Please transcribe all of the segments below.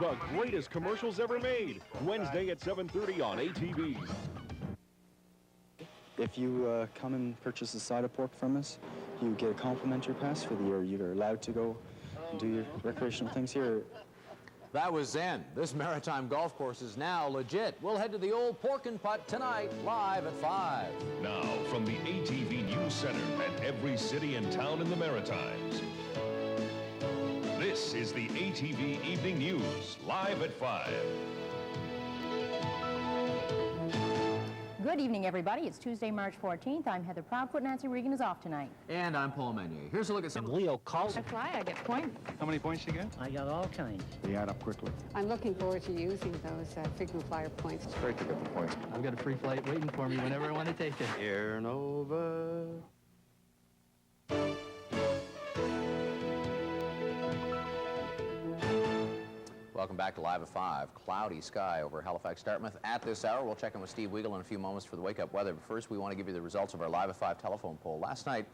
The greatest commercials ever made. Wednesday at 7:30 on ATV. If you come and purchase a side of pork from us, you get a complimentary pass for the year. You're allowed to go and do your recreational things here. That was Zen. This maritime golf course is now legit. We'll head to the old Pork and Putt tonight, live at 5. Now, from the ATV News Center at every city and town in the Maritimes. This is the ATV Evening News, live at 5. Good evening, everybody. It's Tuesday, March 14th. I'm Heather Proudfoot. Nancy Regan is off tonight. And I'm Paul Mennier. Here's a look at some... Leo calls. I fly, I get points. How many points you get? I got all kinds. They add up quickly. I'm looking forward to using those frequent flyer points. It's great to get the points. I've got a free flight waiting for me whenever I want to take it. Air Nova. Welcome back to Live at 5. Cloudy sky over Halifax, Dartmouth. At this hour, we'll check in with Steve Weigel in a few moments for the wake-up weather. But first, we want to give you the results of our Live at 5 telephone poll. Last night,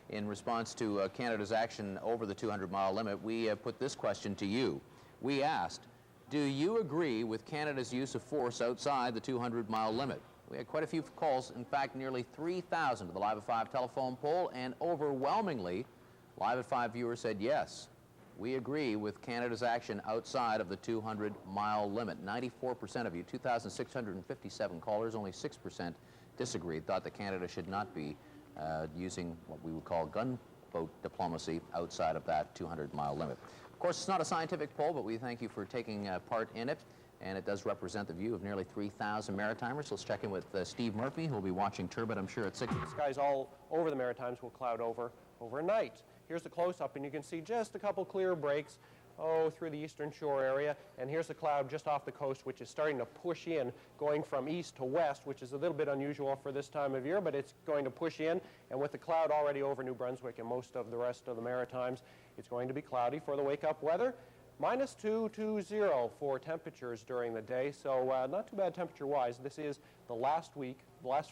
in response to Canada's action over the 200-mile limit, we put this question to you. We asked, do you agree with Canada's use of force outside the 200-mile limit? We had quite a few calls, in fact, nearly 3,000 to the Live at 5 telephone poll, and overwhelmingly, Live at 5 viewers said yes. We agree with Canada's action outside of the 200-mile limit. 94% of you, 2,657 callers, only 6% disagreed, thought that Canada should not be using what we would call gunboat diplomacy outside of that 200-mile limit. Of course, it's not a scientific poll, but we thank you for taking part in it, and it does represent the view of nearly 3,000 Maritimers. Let's check in with Steve Murphy, who will be watching Turbot, I'm sure, at 6. The skies all over the Maritimes will cloud over overnight. Here's the close-up, and you can see just a couple clear breaks through the eastern shore area. And here's the cloud just off the coast, which is starting to push in, going from east to west, which is a little bit unusual for this time of year, but it's going to push in. And with the cloud already over New Brunswick and most of the rest of the Maritimes, it's going to be cloudy for the wake-up weather. Minus 220 for temperatures during the day, so not too bad temperature-wise. This is the last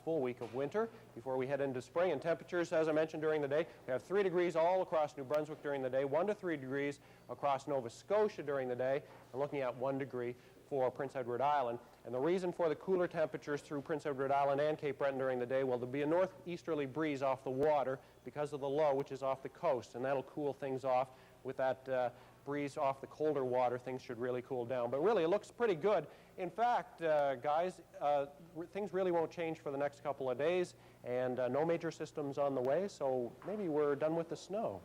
full week of winter before we head into spring. And temperatures, as I mentioned during the day, we have 3 degrees all across New Brunswick during the day, 1 to 3 degrees across Nova Scotia during the day, and looking at 1 degree for Prince Edward Island. And the reason for the cooler temperatures through Prince Edward Island and Cape Breton during the day, well, there'll be a northeasterly breeze off the water because of the low, which is off the coast, and that'll cool things off. With that breeze off the colder water, things should really cool down. But really, it looks pretty good. In fact, guys, things really won't change for the next couple of days, and no major systems on the way, so maybe we're done with the snow.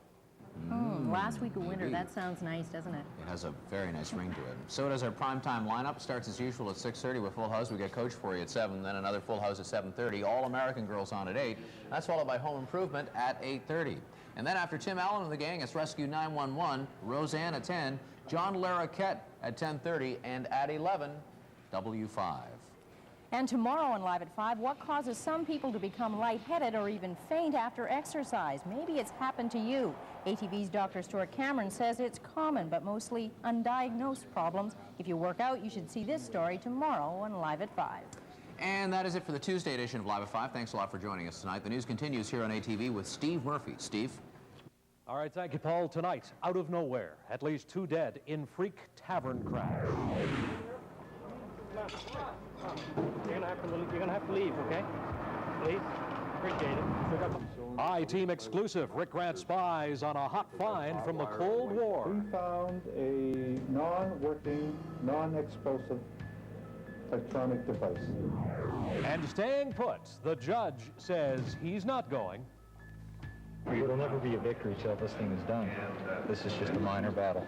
Last week of winter, that sounds nice, doesn't it? It has a very nice ring to it. So does our primetime lineup. It starts as usual at 6:30 with Full House. We get Coach for you at 7, then another Full House at 7:30. All American Girls on at 8. That's followed by Home Improvement at 8:30. And then after Tim Allen and the gang, it's Rescue 911, Roseanne at 10, John Larroquette at 10:30, and at 11, W5. And tomorrow on Live at 5, what causes some people to become lightheaded or even faint after exercise? Maybe it's happened to you. ATV's Dr. Stuart Cameron says it's common, but mostly undiagnosed problems. If you work out, you should see this story tomorrow on Live at 5. And that is it for the Tuesday edition of Live at 5. Thanks a lot for joining us tonight. The news continues here on ATV with Steve Murphy. Steve? All right, thank you, Paul. Tonight, out of nowhere, at least 2 dead in freak tavern crash. You're gonna have to leave, okay? Please. Appreciate it. I-Team exclusive. Rick Grant spies on a hot find from the Cold War. We found a non-working, non-explosive electronic device. And staying put, the judge says he's not going. It'll never be a victory till this thing is done. This is just a minor battle.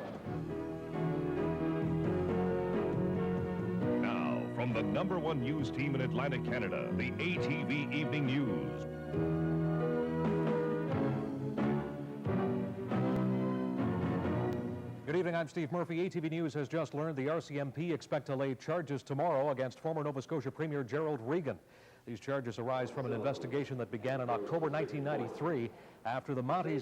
Now, from the #1 news team in Atlantic Canada, the ATV Evening News. Good evening, I'm Steve Murphy. ATV News has just learned the RCMP expect to lay charges tomorrow against former Nova Scotia Premier Gerald Regan. These charges arise from an investigation that began in October 1993 after the Mounties